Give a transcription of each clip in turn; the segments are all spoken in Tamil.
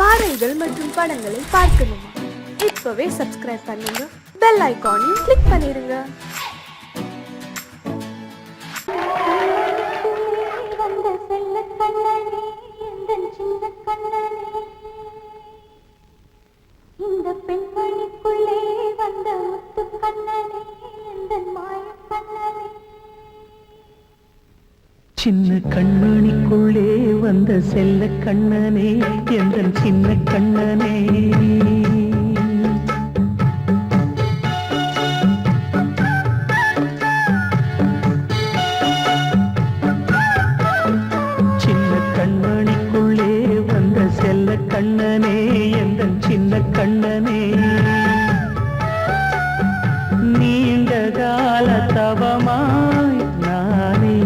பாடல்கள் மற்றும் படங்களை பார்க்கணுமா? இப்பவே சப்ஸ்கிரைப் பண்ணுங்க, பெல் ஐகானையும் கிளிக் பண்ணிருங்க. இந்த பெண்மணிக்குள்ளே வந்த முத்து கண்ணனே, இந்த மாய கண்ணனே. சின்ன கண்மணிக்குள்ளே வந்த செல்ல கண்ணனே, எந்த சின்ன கண்ணனே. சின்ன கண்மணிக்குள்ளே வந்த செல்ல கண்ணனே, எந்த சின்ன கண்ணனே. நீண்ட கால தவமாய் நானே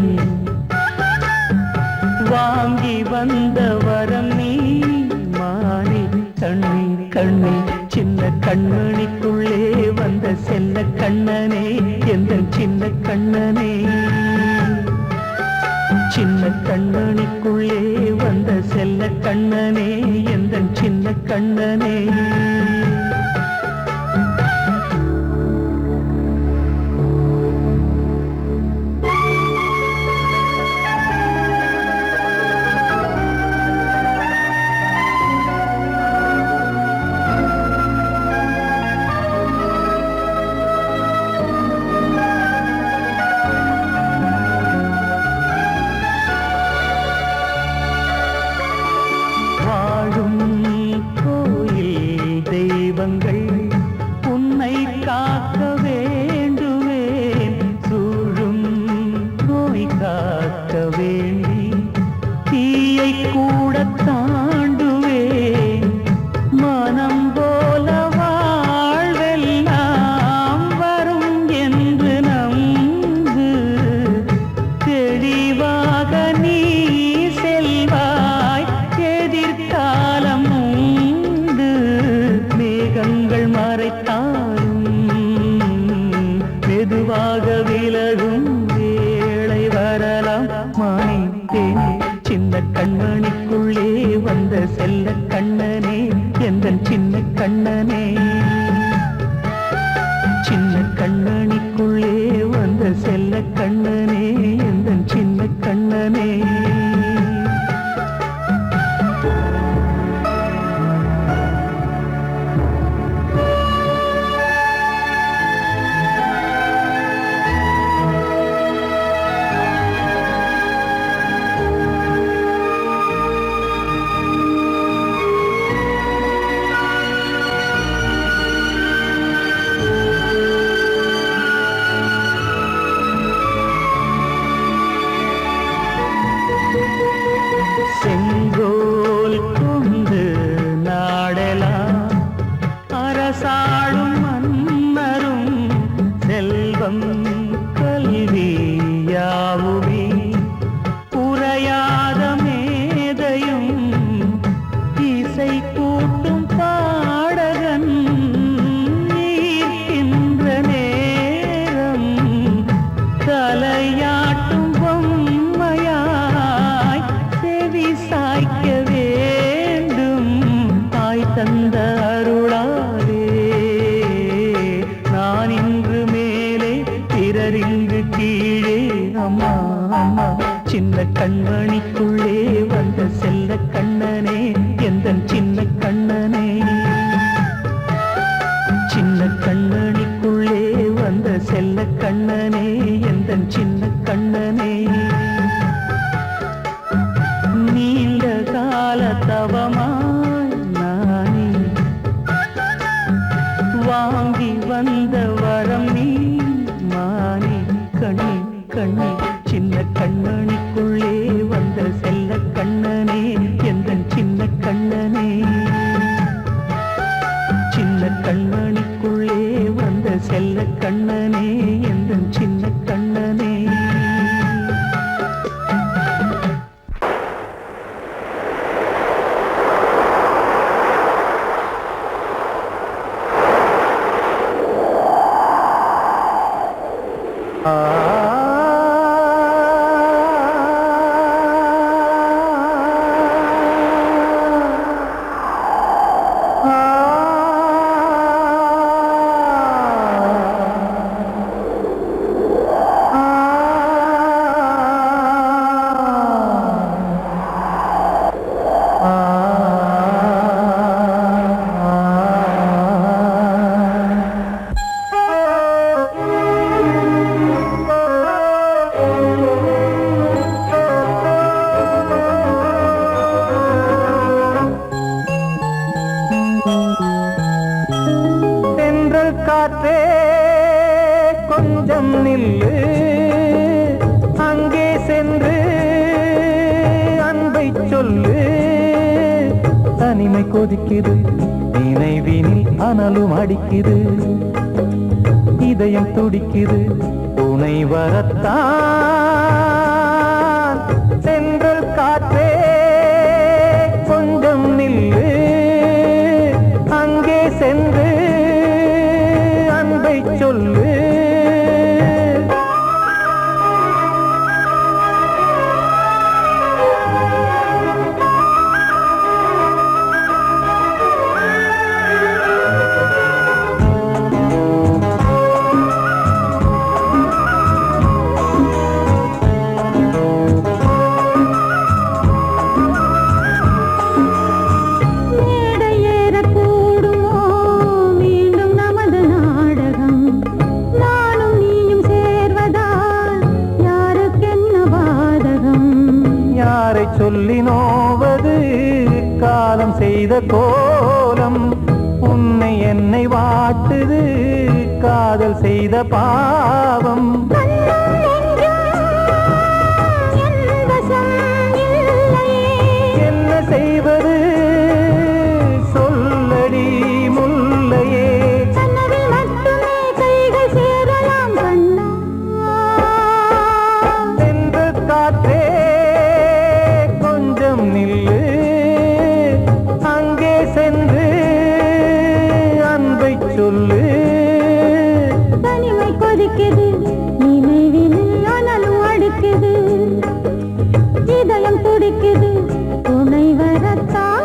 வாங்கி வந்த வரம் நீ மானே. கண்ணீர் கண்ணீர் சின்ன கண்மணிக்குள்ளே வந்த செல்ல கண்ணனே, எந்த சின்ன கண்ணனே. சின்ன கண்மணிக்குள்ளே வந்த செல்ல கண்ணனே, எந்த சின்ன கண்ணனே. உன்னை காக்க வேண்டுவேன், சூழும் நோய் காக்க வேண்டி தீயை கூட தாண்டுவேன். மனம் போல வாழ்வெல்லாம் வரும் என்று நம்பு, தெளிவாக நீ செல்வாய், எதிர்காலம் உண்டு. மேகங்கள் மறைத்தாலும் மெதுவாக விலகும் வேளை வரலாம். மானித்தேனே சின்ன கண்மணிக்குள்ளே வந்த செல்ல கண்ணனே, எந்த சின்ன கண்ணனே. சின்ன கண்மணிக்குள்ளே வந்த செல்ல கண்ணனே, எந்த சின்ன கண்ணனே. செங்கோல் கொண்டு நாடலாம் அரசாளும் மன்னரும், செல்வம் கல்வி யாவுமே உரையாத மேதையும், இசை கூட்டும் பாடகன் ஈர்க்கின்ற நேரம், தலையாட்டும் பொம்மையாய் செவி சாய்க்க வேண்டும். தாய் தந்த அருளாலே நான் இன்று மேலே, பிறர் இங்கு கீழே. அம்மா அம்மா சின்ன கண்மணிக்குள்ளே வந்த செல்ல கண்ணனே, எந்த சின்ன கண்ணனே. சின்ன கண்மணிக்குள்ளே வந்த செல்ல கண்ணனே, எந்த சின்ன கண்ணனே. நீண்ட கால தவமாய் நானே வாங்கி வந்த வரம் நீ மானே. கண்ணி கண்ணி சின்ன கண்மணிக்குள்ளே வந்த காற்றே கொஞ்சம் நில்லு அங்கே சென்று அன்பை சொல்லு தனிமை கொதிக்குது நினைவினில் அனலும் அடிக்குது இதயம் துடிக்குது துணை வரத்தான் சென்றல் காற்றே கொஞ்சம் நில்லு அங்கே சென்று அன்பை சொல்லு சொல்லி நோவது காலம் செய்த கோலம் உன்னை என்னை வாட்டுது காதல் செய்த பாவம் என்ன செய்வது சொல்லடி முல்லையே சென்ற காற்றே நில்லு அங்கே சென்று அன்பை சொல்லு தனிமை கொதிக்குது நினைவினில் அனலும் அடிக்குது இதயம் துடிக்குது துணை வரத்தான்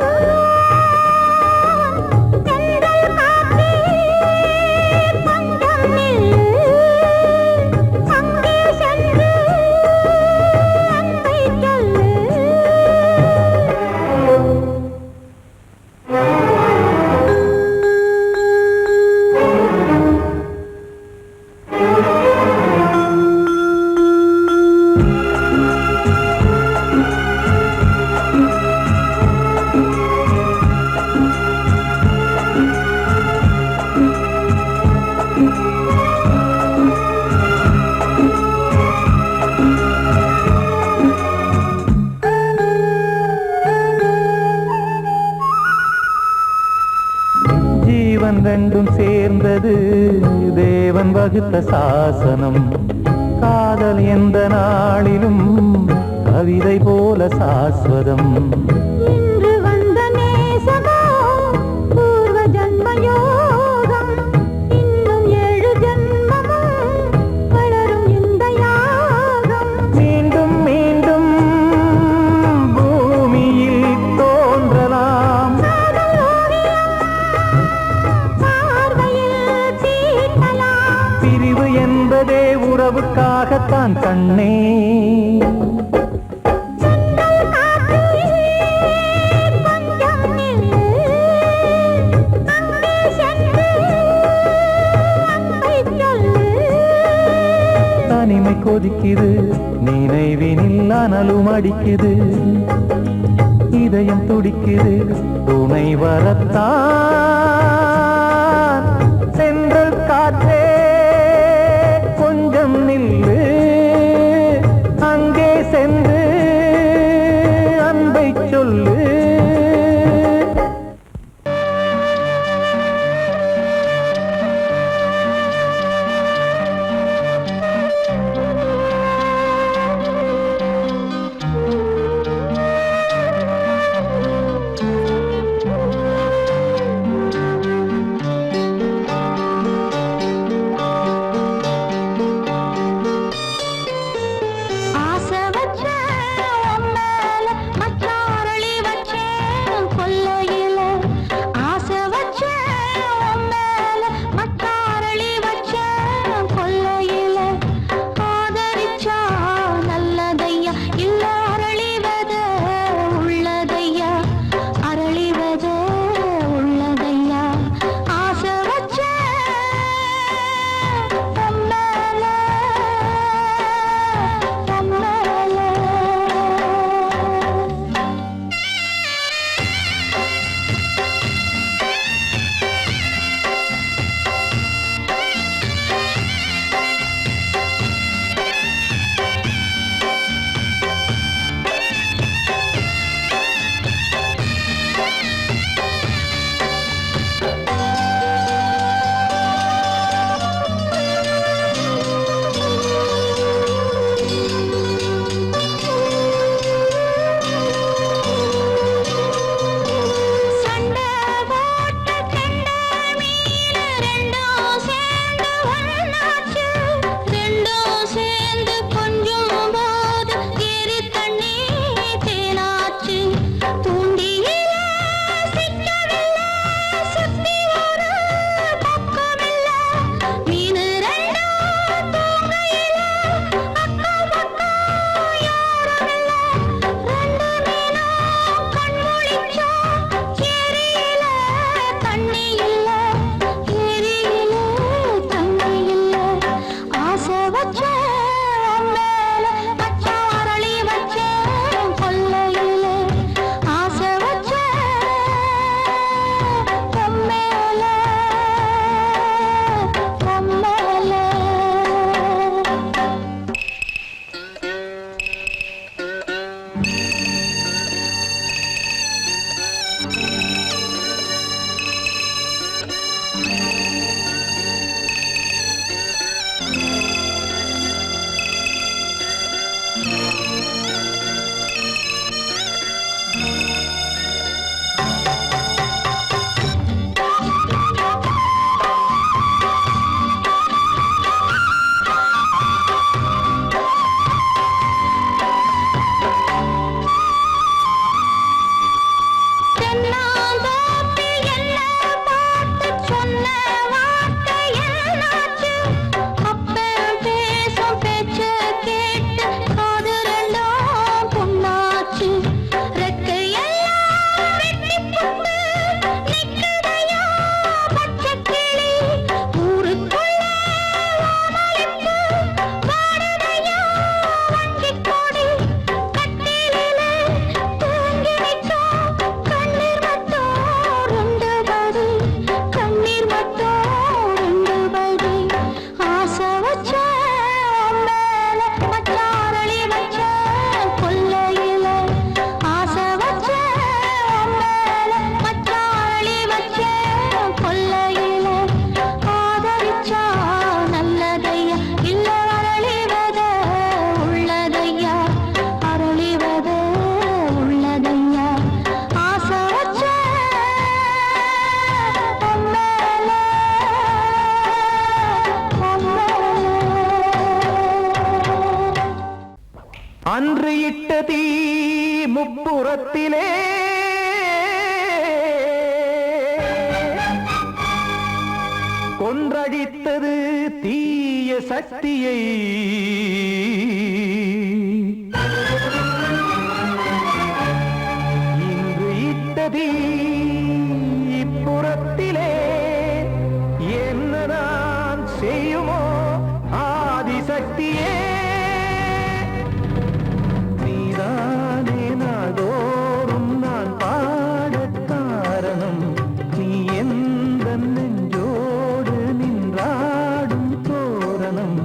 ரெண்டும் சேர்ந்தது தேவன் வகுத்த சாசனம் காதல் எந்த நாளிலும் கவிதை போல சாஸ்வதம் இன்று வந்த நேசமோ பூர்வ ஜன்ம யோகம் இன்னும் 7 ஜன்மமும் வளரும் இந்த யாகம் மீண்டும் மீண்டும் பூமியில் தோன்றலாம் பிரிவு என்பதே உறவுக்காகத்தான் கண்ணே தனிமை கொதிக்குது நினைவினில் அனலும் அடிக்குது இதயம் துடிக்குது துணை வரத்தான் சென்றல் காற்றே கொஞ்சம் நில்லு அங்கே சென்று அன்பை சொல்லு அன்று இட்ட தீ முப்புறத்திலே கொன்றடித்தது தீய சக்தியை. இன்று இட்ட தீ இப்புறத்திலே என்னதான் செய்யுமோ ஆதிசக்தியே. நாள்தோறும் நான் பாட காரணம் நீ எந்த நெஞ்சோடு நின்றாடும் தோரணம்.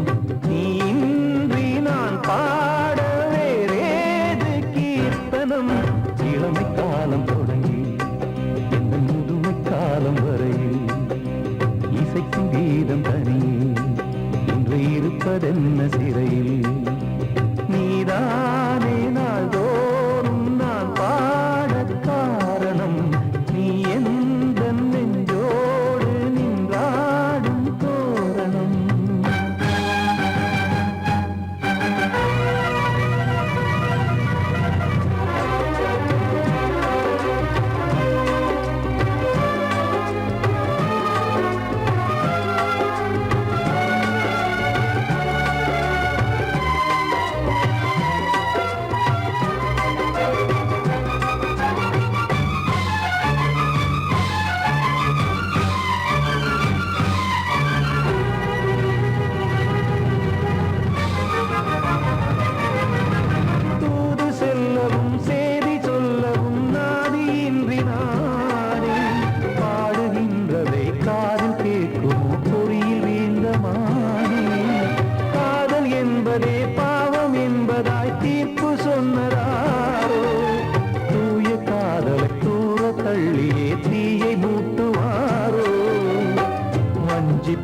நீ இன்றி நான் பாட வேறேது கீர்த்தனம். இளமை காலம் தொடங்கி எந்த முதுமை காலம் வரையில் இசைக்கும் கீதம் தனியே இன்று இருப்பதென்ன சிறையில். நீதானே நாள்தோறும் நான் பாட காரணம் நீ எந்த நெஞ்சோடு நின்றாடும் தோரணம்.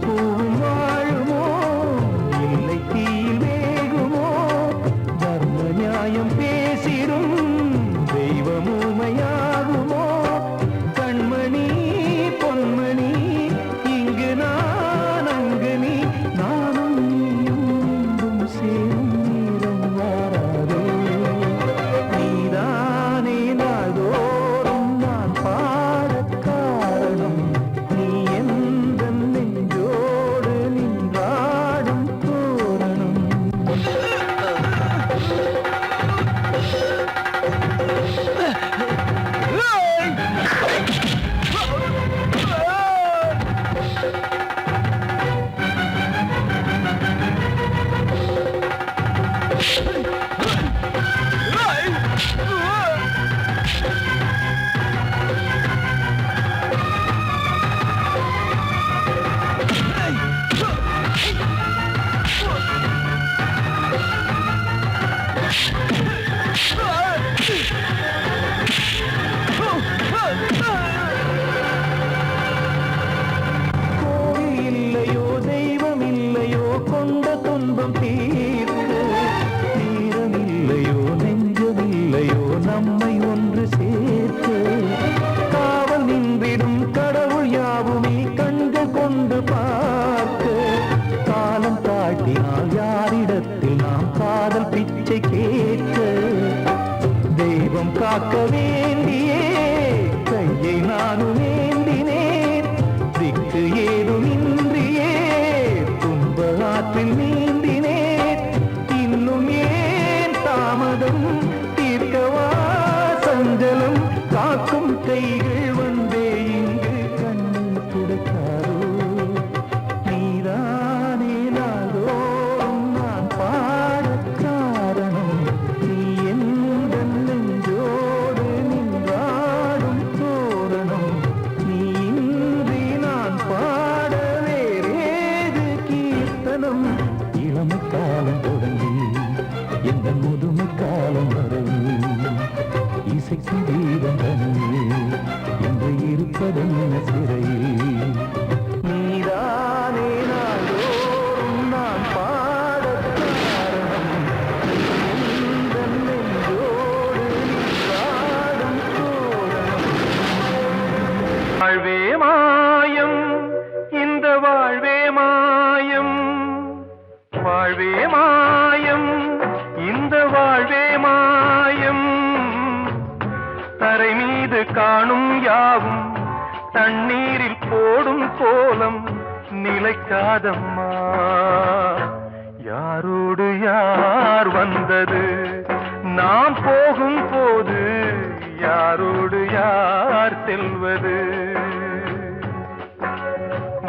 பூவும் வாழுமோ இல்லை தீயில் வேகுமோ. தர்ம நியாயம் பேசிடும் தெய்வமுமையாகுமோ. கண்மணி பொன்மணி இங்கு நான் அங்கு நீ நானும் நீயும் சேரும் நேரம் வாராதோ. நீதானே நாள்தோறும் நான் பாட காரணம் நீ எந்த நெஞ்சோடு துன்பம் தீர்க்க தீரமில்லையோ நெஞ்சமில்லையோ நம்மை ஒன்று சேர்க்க காவல் நின்றிடும் கடவுள் யாவுமே கண்கள் கொண்டு பார்க்க காலம் தாட்டினால் யாரிடத்தில் நாம் காதல் பிச்சை கேட்க தெய்வம் காக்க வேண்டியே கையை நானும் ஏந்தினேன் திக்கு ஏதுமின்றியே துன்ப ஆற்றில் நீந்தினேன் இன்னும் ஏன் தாமதம் தீர்க்கவா சஞ்சலம் காக்கும் கைகள் வந்தே இங்கு கண்ணீர் துடைக்காரோ நீதானே நாளோறும் நான் பாடக் காரணம் நீ எந்த நெஞ்சோடு நின்றாடும் தோரணம் நீ இன்றி நான் பாட வேறேது கீர்த்தனம் இளமை காலம் தொடங்கி எந்த முதுமை காலம் வரையில் இசைக்கு தீபம் தனியே என்று இருப்பதென்ன சிறையில் நீதானே நாளோறும் நான் பாடக் காரணம் எந்த நெஞ்சோடு நின்றாடும் தோரணம் வாழ்வே மாயம் இந்த வாழ்வே மாயம் வாழ்வே மாயம் இந்த வாழ்வே மாயம் தரை மீது காணும் யாவும் தண்ணீரில் போடும் கோலம் நிலைக்காதம்மா யாரோடு யார் வந்தது நாம் போகும் போது யாரோடு யார் செல்வது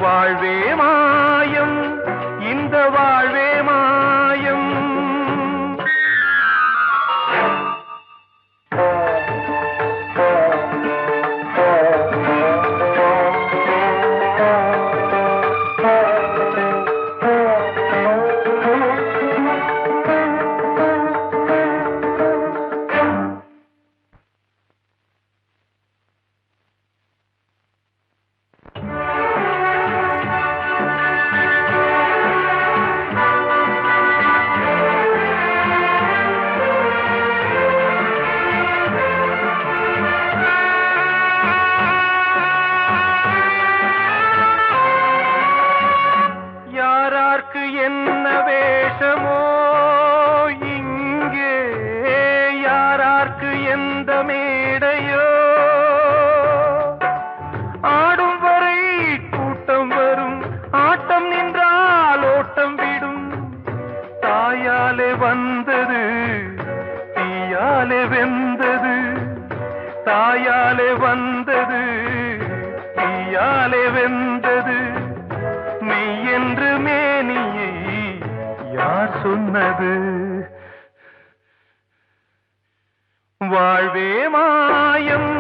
வாழ்வே மாயம் இந்த வாழ்வே மாயம் யாரார்க்கு என்ன வேஷமோ இங்கே யாரார்க்கு எந்த மேடையோ ஆடும் வரை கூட்டம் வரும் ஆட்டம் நின்றால் ஓட்டம் விடும் தாயாலே வந்தது தீயாலே வெந்தது தாயாலே வந்தது தீயாலே வெந்தது மெய் என்று மேனியை யார் சொன்னது வாழ்வே மாயம்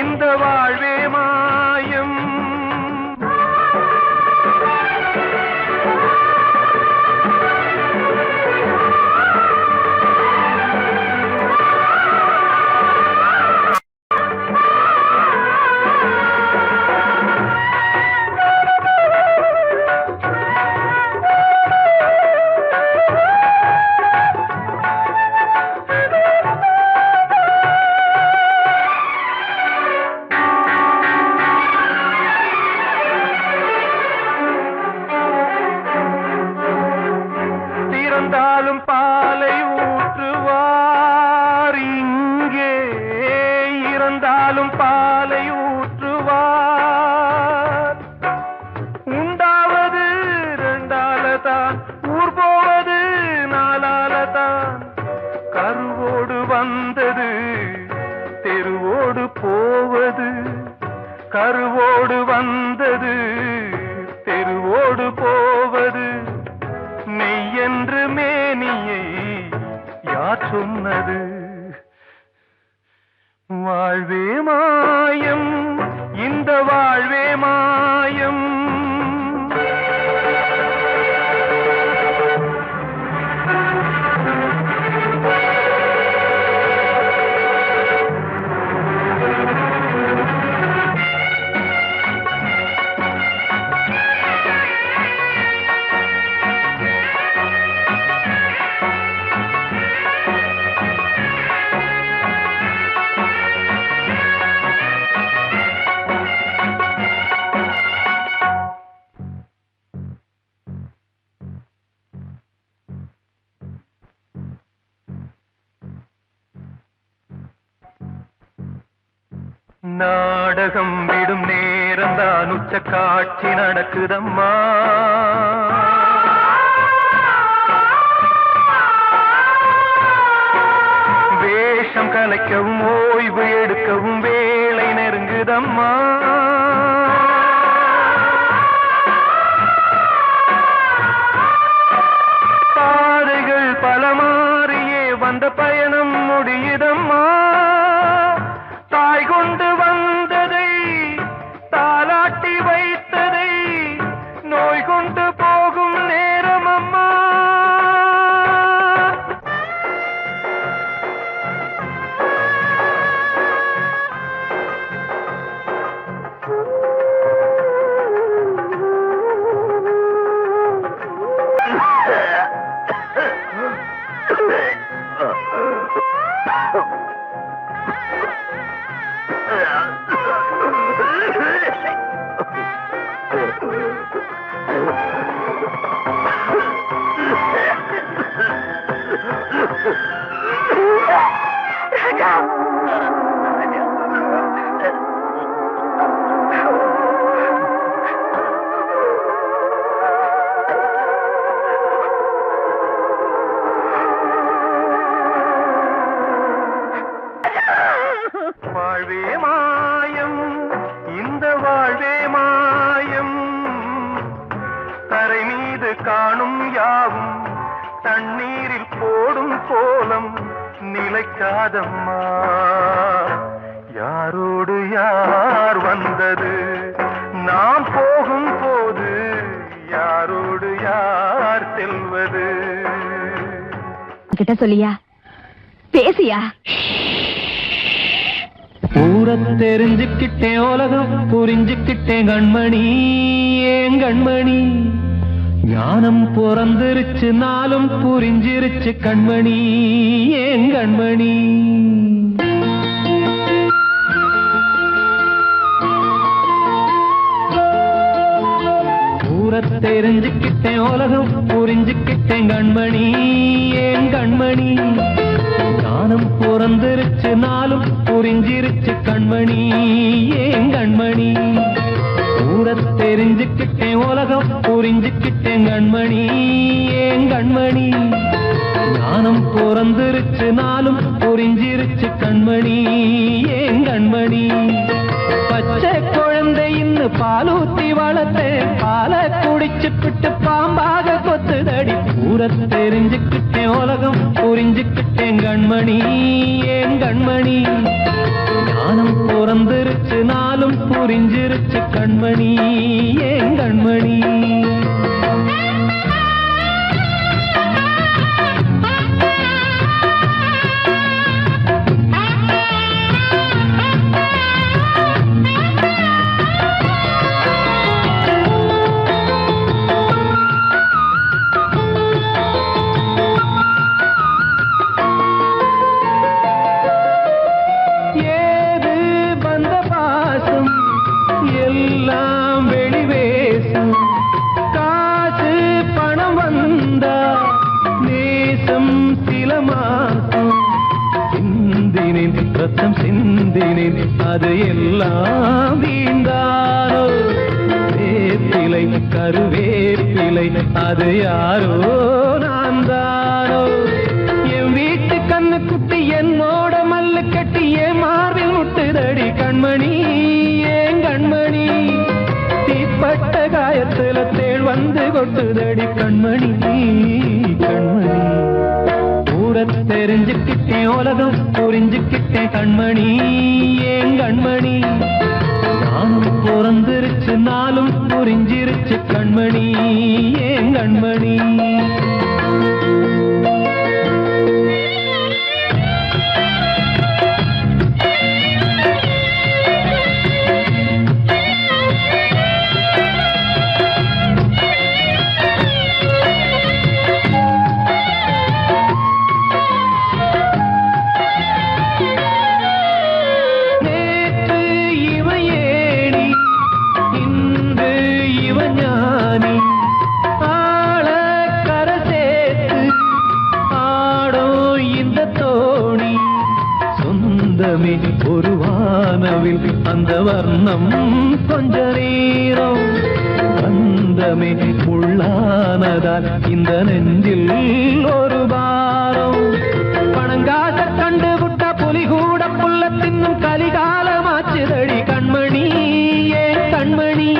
இந்த வாழ்வே மாயம் இறந்தாலும் பாலை ஊற்றுவார் இங்கே இறந்தாலும் பாலை ஊற்றுவார் உண்டாவது ரெண்டாலதான் ஊர் போவது நாலாலதான் கருவோடு வந்தது தெருவோடு போவது கருவோடு வந்தது தெருவோடு போவது மெய் என்று மேனியை யார் சொன்னது வாழ்வே மாயம் இந்த வாழ்வே மாயம் கும்பிடும் நேரம்தான் உச்ச காட்சி நடக்குதம்மா. வேஷம் கலைக்கவும் ஓய்வு எடுக்கவும் வேலை நெருங்குதம்மா. பாதைகள் பல மாறியே வந்த பயணம் முடியுதம்மா. தாய் கொண்டு வந்ததை தாலாட்டி வைத்ததை நோய் கொண்டு போகும் நேரம் அம்மா. வாழ்வே மாயம், இந்த வாழ்வே மாயம். தரை மீது காணும் யாவும் தண்ணீரில் போடும் கோலம் நிலைக்காதம்மா. யாரோடு யார் வந்தது நாம் போகும் போது, யாரோடு யார் செல்வது? கிட்ட சொல்லியா, பேசியா? ஊரை தெரிஞ்சுக்கிட்டேன், உலகம் புரிஞ்சுக்கிட்டேன் கண்மணி, ஏன் கண்மணி. ஞானம் பிறந்திருச்சு, நாளும் புரிஞ்சிருச்சு கண்மணி, ஏன் கண்மணி. ஊரை தெரிஞ்சுக்கிட்டேன், உலகம் புரிஞ்சுக்கிட்டேன் கண்மணி, ஏன் கண்மணி. ஞானம் பிறந்திருச்சு, நாளும் புரிஞ்சிருச்சு கண்மணி, ஏன் கண்மணி. ஊரை தெரிஞ்சுக்கிட்டேன், உலகம் புரிஞ்சுக்கிட்டேன் கண்மணி, ஏன் கண்மணி. ஞானம் பிறந்திருச்சு, நாளும் புரிஞ்சிருச்சு கண்மணி, ஏன் கண்மணி. பச்சை குழந்தை இன்னும் பாலூத்தி வளர்த்தேன், பாலை குடிச்சுப்பிட்டு பாம்பாக கொத்துதடி. ஊரை தெரிஞ்சுக்கிட்டேன், உலகம் புரிஞ்சுக்கிட்டேன் கண்மணி, ஏன் கண்மணி. ஞானம் பிறந்திருச்சு, நாளும் புரிஞ்சிருச்சு கண்மணி, ஏன் கண்மணி. எல்லாம் வெளிவேசும், காசு பணம் வந்தா நேசம் சில மாசம். சிந்தினேன் ரத்தம் சிந்தினேன், அது எல்லாம் வீந்தாரோ. வேப்பிலை கருவேப்பிலை, அது யாரோ நான் தானோ. என் வீட்டு கண்ணு குட்டி என்னோட மல்லு கட்டி என் மார்பில் முட்டுதடி கண்மணி, ஏன் கண்மணி. தீப்பட்ட காயத்துல தேள் வந்து கொட்டுதடி கண்மணி, கண்மணி. ஊரை தெரிஞ்சுக்கிட்டேன், உலகம் புரிஞ்சுக்கிட்டேன் கண்மணி, ஏன் கண்மணி. நானும் பிறந்திருச்சு, நாளும் புரிஞ்சிருச்சு கண்மணி, ஏன் கண்மணி. இன்னும் கொஞ்ச நேரம் பந்தமே உள்ளானதால் இந்த நெஞ்சில் ஒரு பாரம் பணங்காச கண்டு விட்ட புலி கூட புல்ல தின்னும் கலிகாலமாச்சுதடி கண்மணி ஏன் கண்மணி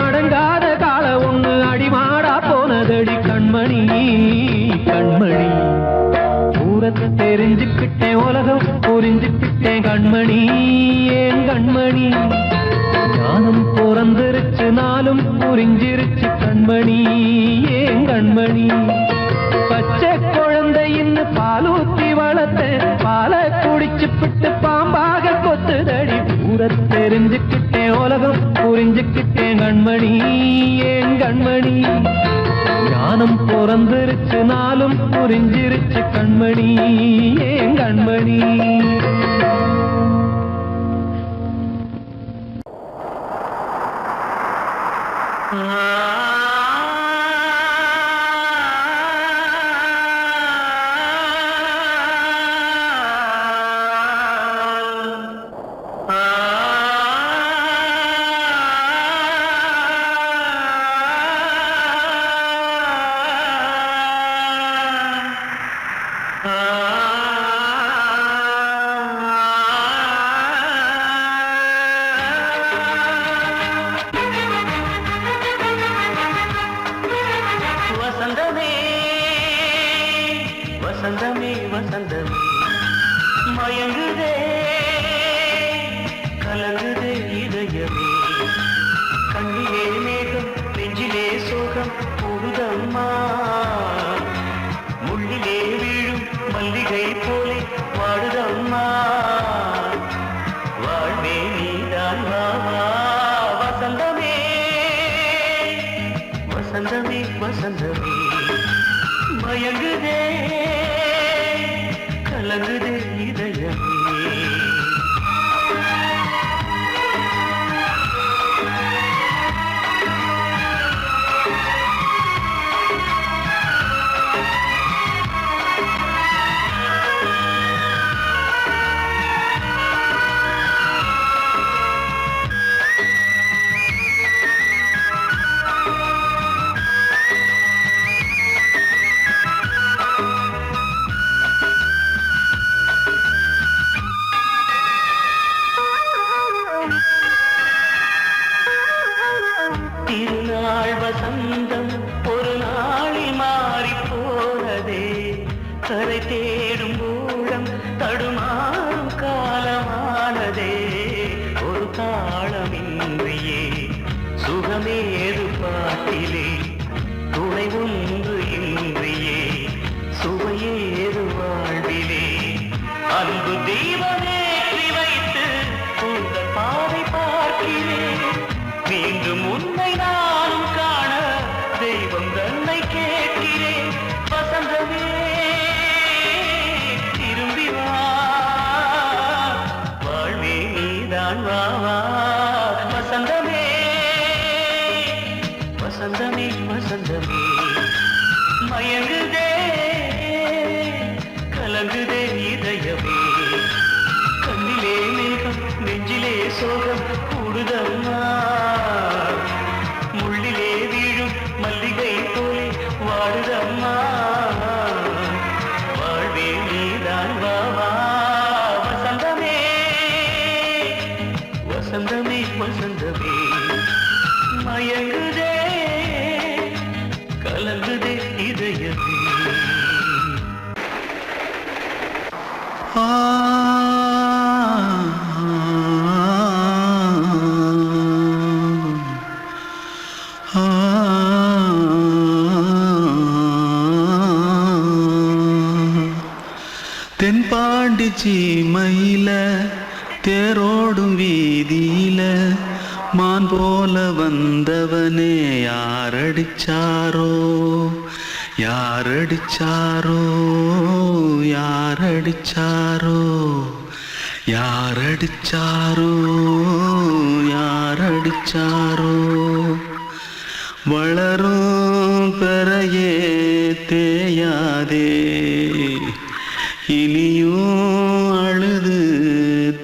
அடங்காத கால ஒண்ணு அடிமாடா போனதடி கண்மணி கண்மணி ஊரத்தை தெரிஞ்சுக்கிட்டேன் உலகம் புரிஞ்சுக்கிட்டேன் கண்மணி ஏன் கண்மணி ஞானம் பிறந்திருச்சு நாளும் புரிஞ்சிருச்சு கண்மணி ஏன் கண்மணி பச்சை குழந்தை இன்னும் பாலூத்தி வளர்த்த பால குடிச்சு பிட்டு பாம்பாக கொத்துதடி ஊரத் தெரிஞ்சுக்கிட்டேன் உலகம் புரிஞ்சுக்கிட்டேன் கண்மணி ஏன் கண்மணி ஞானம் பிறந்திருச்சு நாளும் புரிஞ்சிருச்சு கண்மணி ஏன் கண்மணி வசந்தமே வசந்தமே மயங்குதே கலங்குதே இதயமே கண்ணிலே மேகம் நெஞ்சிலே சோகம் கூடுதம்மா முள்ளிலே வீழும் மல்லிகை போலே வாடுதம்மா வாழ்வே நீதான் வாவா வசந்தமே வசந்தமே வசந்தமே மயங்குதே கலங்குதே இதயமே திருநாள் வசந்தம் ஒரு நாளில் மாறி போனதே கரை தேடும் ஊழம் தடுமாறும் காலமானதே ஒரு தாளமின்றியே சுகமேது பாட்டிலே துணை ஒன்று இன்றியே சுவையேது வாழ்விலே அன்பு தீபமேற்றி வைத்து உங்கள் பாதை பார்க்கிறேன் மீண்டும் உன்னை நானும் காண தெய்வம் தன்னை கேட்கிறேன் வசந்தமே திரும்பி வா வாழ்வே நீதான் வா வா வசந்தமே வசந்தமே வசந்தமே மயங்குதே கலங்குதே இதயமே கண்ணிலே மேகம் நெஞ்சிலே சோகம் கூடுதம்மா முள்ளிலே வீழும் மல்லிகை போலே வாடுதம்மா வாழ்வே நீதான் வா வா வசந்தமே வசந்தமே வசந்தமே மயங்குதே கலங்குதே இதயமே தென்பாண்டி சீமையில தேரோடும் வீதியில மான் போல வந்தவனே யாரடிச்சாரோ யாரடிச்சாரோ யாரடிச்சாரோ யாரடிச்சாரோ யாரடிச்சாரோ வளரும் பெறையே தேயாதே இனியும் அழுது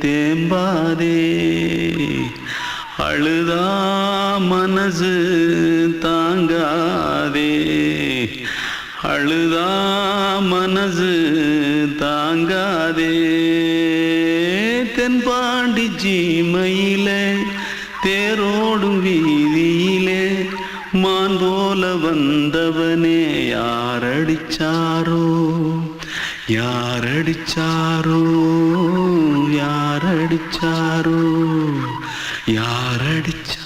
தேம்பாதே அழுதா மனசு தாங்காதே, அழுதா மனசு தாங்காதே. தென்பாண்டி சீமையிலே தேரோடும் வீதியிலே மான் போல வந்தவனே யாரடிச்சாரோ, யாரடிச்சாரோ, யாரடிச்சாரோ, யாரடிச்சா.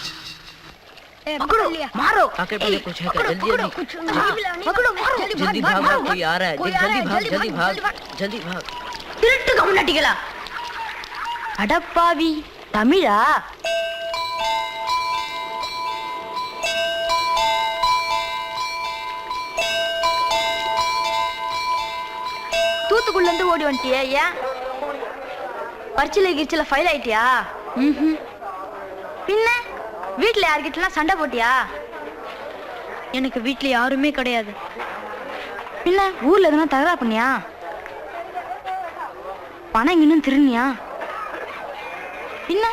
पकड़ो मारो आके पहले कुछ है क्या? जल्दी जल्दी पकड़ो मारो जल्दी भाग भाग, कोई आ रहा है, जल्दी भाग जल्दी भाग. திருட்டு கம்முனாட்டிகளா அடப்பாவி தமிழா தூத்துக்குள்ள இருந்து ஓடி வந்துட்டியா? ஏன் பரிச்சில கிரிச்சில ஃபைல் ஆயிட்டியா? பின்ன வீட்டுல யார்கிட்டலாம் சண்டை போட்டியா? எனக்கு வீட்டுல யாருமே கிடையாது. பின்ன ஊர்ல எதுனா தகரா பண்ணியா? பணம் இன்னும் திருநியா? பின்ன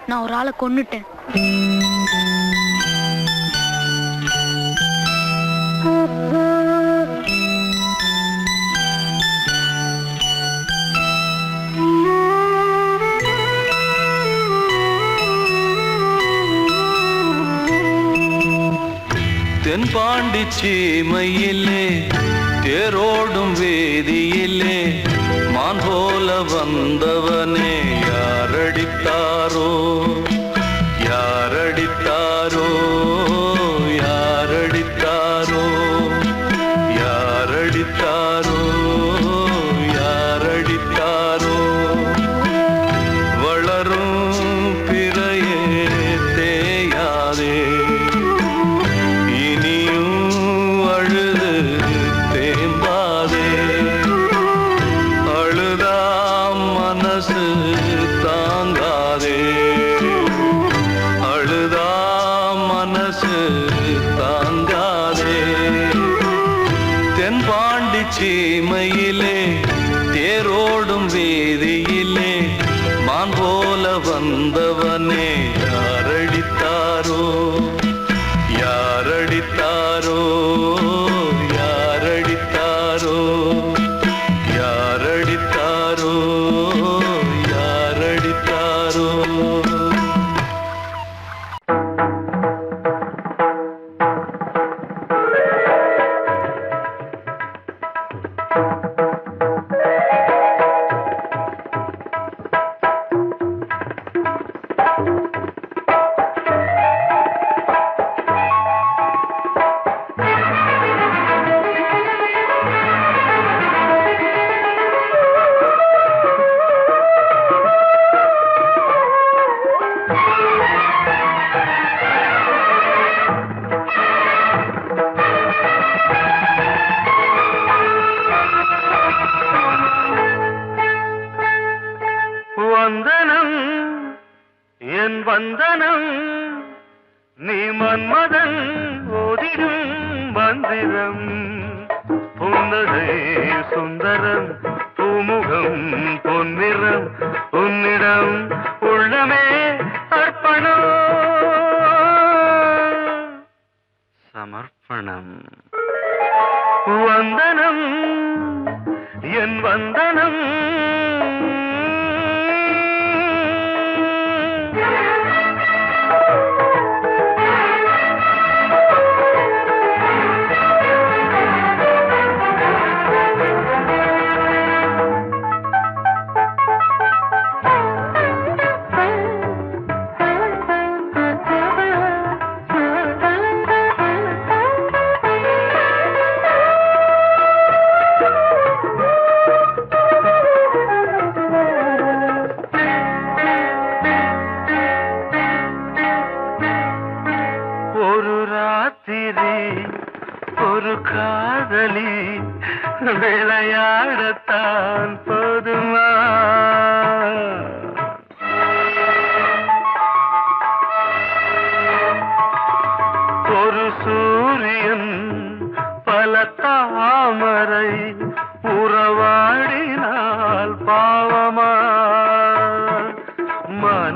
நான் ஒரு ஆளை கொன்னுட்டேன். தென்பாண்டி சீமையிலே தேரோடும் வேதியிலே மான் போல வந்தவனே யாரடித்தாரோ, யாரடித்தாரோ, யாரடித்தாரோ, யாரடித்தாரோ, யாரடித்தாரோ. வளரும் பிறையே தேயாதே, தாங்காதே, அழுதா மனசு தாங்காதே. தென்பாண்டி சீமையிலே தேரோடும் வீதியிலே மான் போல வந்தவனே யாரடித்தாரோ, யாரடித்தாரோ, யாரடித்தாரோ, யாரடித்தாரோ, யாரடித்தாரோ. வந்தனம் என் வந்தனம், நீ மன்மதன் ஓதிடும் மந்திரம். புன்னகை சுந்தரம், பூமுகம் பொன்னிறம், உன்னிடம் உள்ளமே அர்ப்பணம் சமர்ப்பணம். வந்தனம் என் வந்தனம்,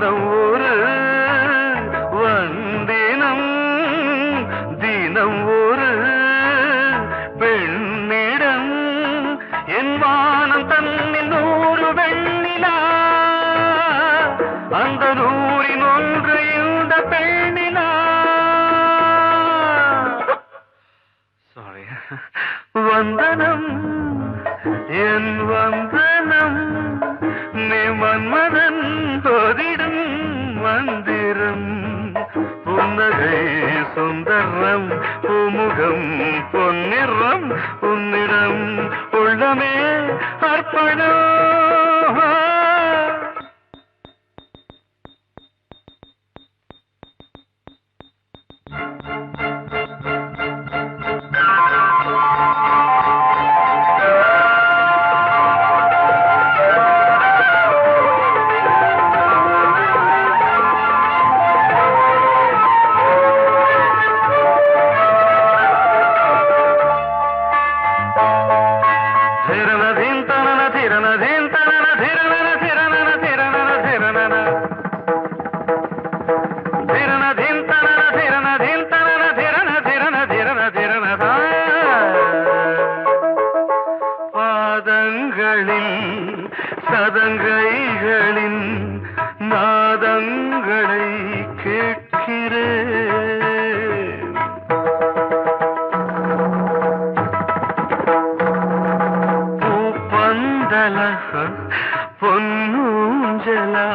மனம் ஒரு வந்தினம் தினம் ஒரு பெண்ணிடம் என் வானம் தன்னில் 100 வெண்ணிலா அந்த 100இன் ஒன்று இந்த பெண்ணிலா. சாரி. வந்தனம் என் வந்தனம் நீ மன்மதன் தோதிடும் மந்திரம் புன்னகை சுந்தரம் பூமுகம் பொன்னிறம் உன்னிடம் உள்ளமே அர்ப்பணம். சதங்கைகளின் நாதங்களை கேட்கிறேன். பூப்பந்தல பொன்னூஞ்சலா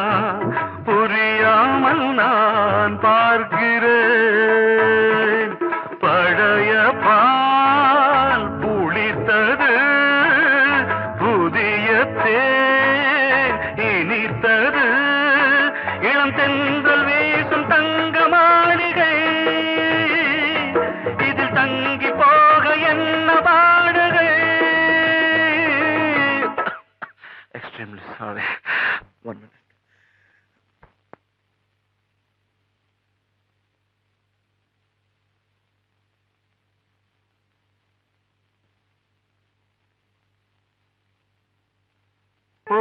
புரியாமல் நான் பார்க்கிறேன். பழைய பால் புளித்தது புதிய தேன் இனித்தது இளம் தென்றல் வீசும் தங்க மாளிகை இதில் தங்கி போக என்ன பாடுகை. Extremely sorry. 1 minute.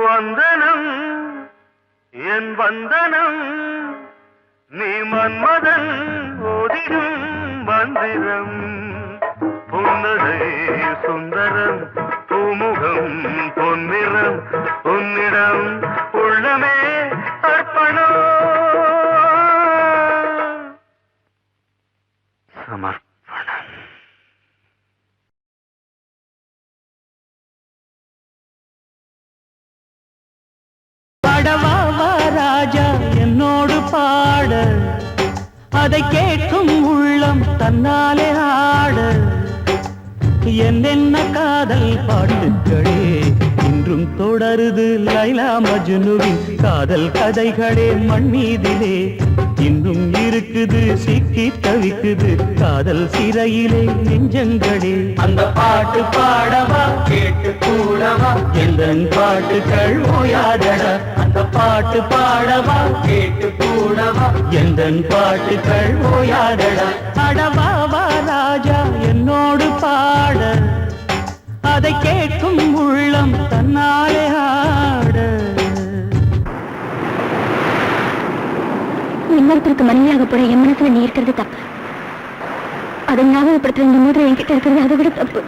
வந்தனம் என் வந்தனம் நீ மன்மதன் ஓதிடும் மந்திரம் புன்னகை சுந்தரம் பூமுகம் பொன்னிறம் உன்னிடம் உள்ளமே அர்ப்பணம் சமர்ப்பணம். பாடவா ராஜா என்னோடு பாட அதை கேட்கும் உள்ளம் தன்னாலே ஆட என்னென்ன காதல் பாட்டுகளே இன்றும் தொடருது லைலா மஜ்னுவின் காதல் கதைகளே மண் மீதிலே இன்னும் இருக்குது சிக்கி தவிக்குது காதல் சிறையிலே நெஞ்சங்களே. அந்த பாட்டு பாடவா கேட்டு கூடவா எந்தன் பாட்டுகள் ஓயாதடா. அந்த பாட்டு பாடவா கேட்டு கூடவா எந்தன் பாட்டுகள் ஓயாதடா. அடவாவா ராஜா என்னோடு பாட அதை கேட்கும் உள்ளம் தன்னாலே ஆட. இன்னொருத்தருக்கு மனைவியாக போட என் மனசுல நீ இருக்கிறது தப்பு. அதை ஞாபகப்படுத்துற இந்த மூன்று என்கிட்ட இருக்கிறது அதை விட தப்பு.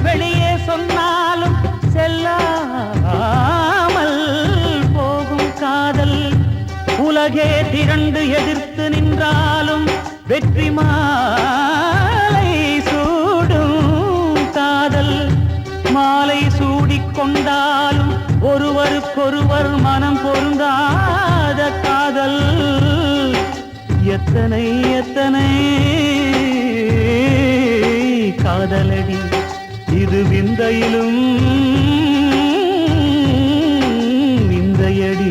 வெளியே சொன்னாலும் செல்லாமல் போகும் காதல் உலகே திரண்டு எதிர்த்து நின்றாலும் வெற்றி மாலை சூடும் காதல் மாலை சூடிக்கொண்டாலும் ஒருவருக்கொருவர் மனம் பொருந்தாத காதல் எத்தனை எத்தனை காதலடி இது விந்தையிலும் விந்தையடி.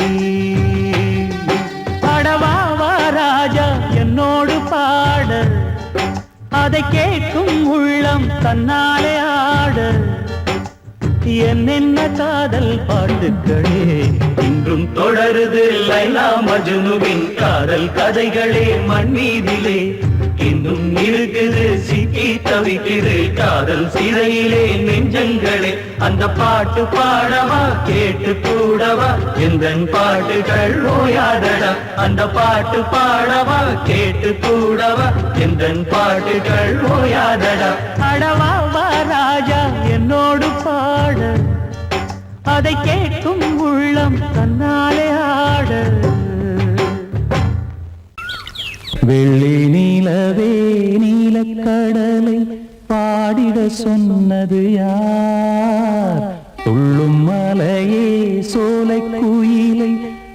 அடவாவா ராஜா என்னோடு பாட, அதை கேட்கும் உள்ளம் தன்னாலே ஆட. என்னென்ன காதல் பாட்டுக்களே இன்றும் தொடருது லைலா மஜ்னுவின் காதல் கதைகளே மண் மீதிலே. இன்னும் இருக்குது சிக்கி தவிக்குது காதல் சிறையிலே நெஞ்சங்களே. அந்த பாட்டு பாடவா கேட்டு கூடவா எந்தன் பாட்டுகள் ஓயாதடா. அந்த பாட்டு பாடவா கேட்டு கூடவா எந்தன் பாட்டுகள் ஓயாதடா. அடவாவா ராஜா என்னோடு பாட, அதை கேட்கும் உள்ளம் தன்னாலே ஆட. வெள்ளி நீலவே நீலக்கடலை பாடிட சொன்னது யார்? துள்ளும் மலையே சோலை குயிலை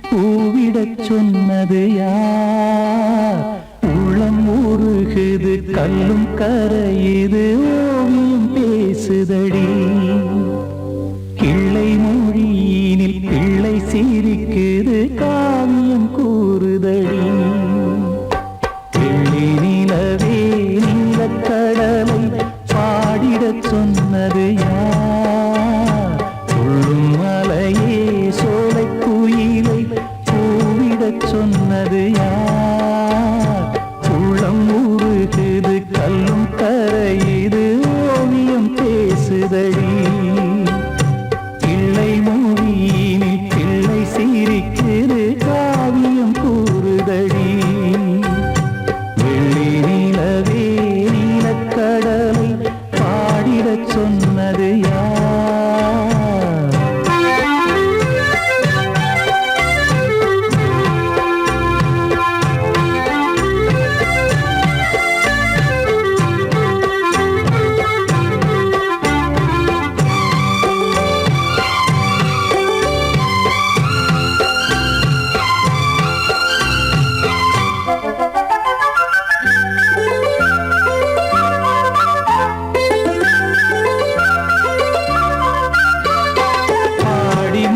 கூவிடச் சொன்னது யார்? உள்ளம் உருகுது கல்லும் கரையுது ஓவியம் பேசுதடி. கிள்ளை மொழியினில் பிள்ளை சிரிக்குது காவியம் கூறுதடி. வெள்ளி நிலவே நீலக்கடலை பாடிடச் சொன்னது யார்? துள்ளும் மலையே சோலை குயிலை கூவிடச் சொன்னது யார்? உள்ளம் உருகுது கல்லும் கரையுது ஓவியம் பேசுதடி. கிள்ளை மொழியினில் பிள்ளை சிரிக்குது காவியம் கூறுதடி. வெள்ளி நிலவே நீலக்கடலை பாடிடச் சொன்னது யார்?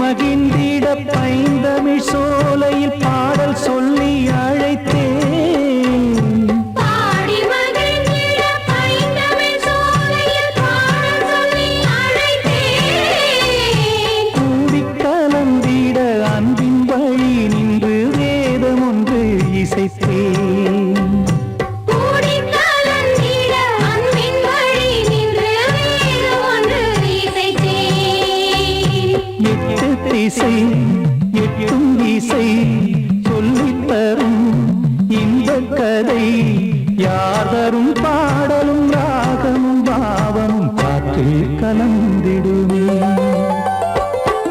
மகிழ்ந்திட பைந்தமிழ் சோலையில் பாடல் சொல்லி அழைத்தேன். பாடி மகிழ்ந்திட பைந்தமிழ் சோலையில் பாடல் சொல்லி அழைத்தேன். கூடி கலந்திட அன்பின் வழி நின்று வேதம் ஒன்று இசைத்தேன். கூடி கலந்திட அன்பின் வழி நின்று வேதம் ஒன்று இசைத்தேன். எட்டு திசை எட்டும் இசை சொல்லித் தரும் இந்த கதை யார் தரும் பாடலும் ராகமும் பாவமும் காற்றில் கலந்திடுமே.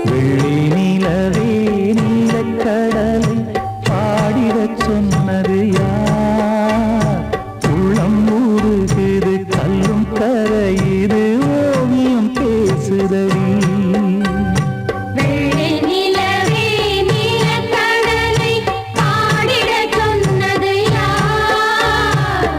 வெள்ளி நிலவே நீலக்கடலை பாடிடச் சொன்னது யார்? உள்ளம் உருகுது கல்லும் கரையுது ஓவியம் பேசுதடி. வெள்ளி நிலவே நீலக்கடலை பாடிடச் சொன்னது யார்?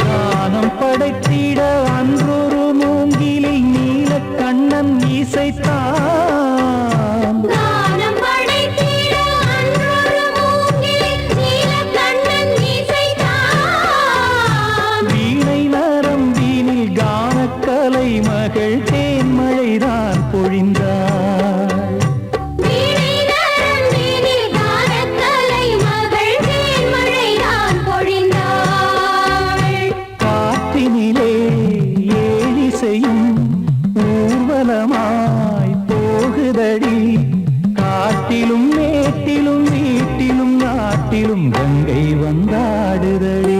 ஞானம் படைத்திட அன்றொரு மூங்கிலில் நீலக்கண்ணன் இசைத்தான். கானம் படைத்திட அன்றொரு மூங்கில் நீலக்கண்ணன் இசைத்தான். வீணை நரம்பினில் கானக்கலை மகள் தேன்மழைதான் பொழிந்தாள். வீணை நரம்பினில் கானக்கலை மகள் தேன்மழைதான் பொழிந்தாள். காற்றினிலே ஏழிசையும் ஊர்வலமாய் போகுதடி. காட்டிலும் மேட்டிலும் வீடு கங்கை வந்தாடுதடி